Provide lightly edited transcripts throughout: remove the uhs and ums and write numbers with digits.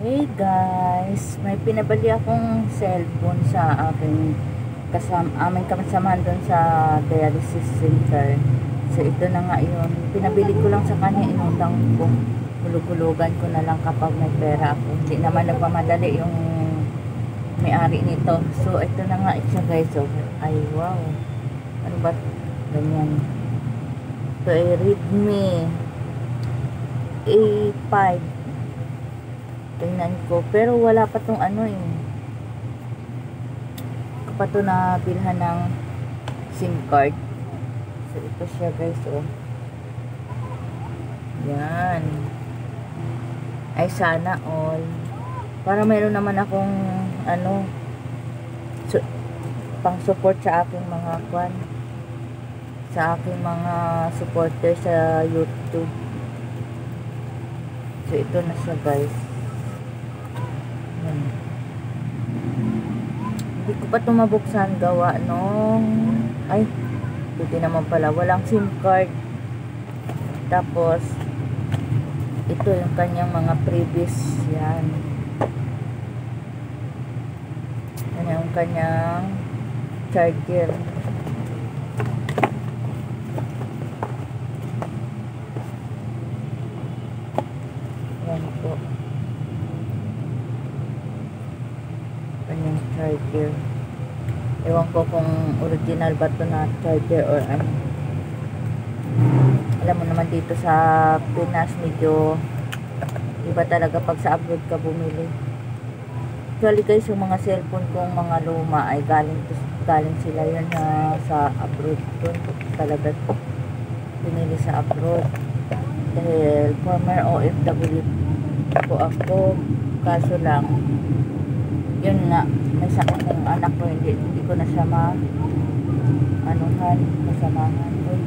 Hey guys, may pinabili akong cellphone sa aming kasamahan doon sa dialysis center. So ito na nga yun. Pinabili ko lang sa kanya, inutang ko. Hulug-hulugan ko na lang kapag may pera ako. Hindi naman nagmamadali yung may-ari nito. So ito na nga siya guys. So, ay wow. Ano ba? Ganyan. Ito ay Redmi A5. Tingnan ko. Pero wala pa tong ano eh. Ko pa to na bilhan ng SIM card. So ito siya guys oh. Yan. Ay sana all. Para mayroon naman akong ano pang support sa aking mga kwan. Sa aking mga supporter sa YouTube. So ito na siya guys. Hindi ko pa ito mabuksan gawa nung ay, buti naman pala walang SIM card. Tapos ito yung kanyang mga previous yan. Yan yung kanyang charger. Yan po. Kanyang charger. Ewan ko kung original ba ito na charger or ano. Alam mo naman dito sa Pinas medyo iba talaga pag sa abroad ka bumili. Actually guys, yung mga cellphone kong mga luma ay galing sila yun sa abroad. Doon talaga binili sa abroad. Dahil former OFW po ako. Kaso lang yun nga, may sakit ng anak ko, hindi ko na siya masamahan. Uy,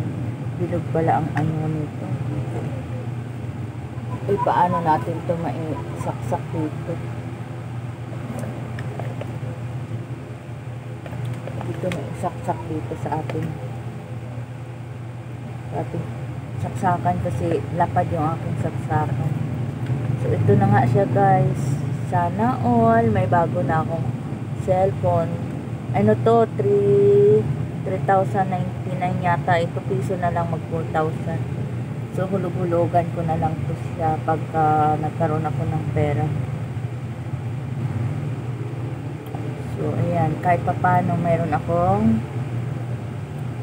bilog pala ang ano nito. Uy, paano natin ito maisaksak dito? Dito maisaksak dito sa ating saksakan kasi lapad yung aking saksakan. So ito na nga siya guys. Sana all, may bago na akong cellphone. Ano to, 3,099 yata. Ito piso na lang mag 4,000. So hulug-hulugan ko na lang to siya pagka nagkaroon ako ng pera. So ayan, kahit papaano mayroon akong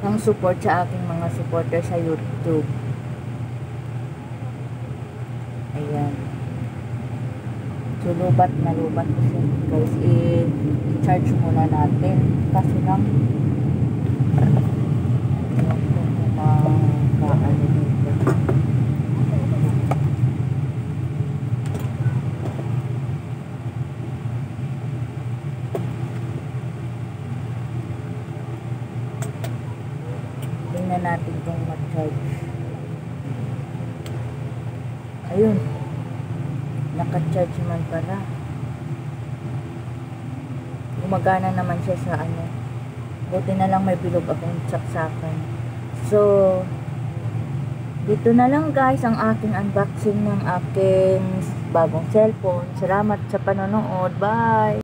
pang support sa aking mga supporter sa YouTube. Ayan. So, lubat na lubat ko siya. Guys, i-charge muna natin. Kaso lang, ewan ko kung makaano dito. Tingnan natin kung mag-charge. Ayun. Naka-charge man pala. Gumagana naman siya sa ano. Buti na lang may bilog akong saksakan. So, dito na lang guys ang aking unboxing ng aking bagong cellphone. Salamat sa panonood. Bye!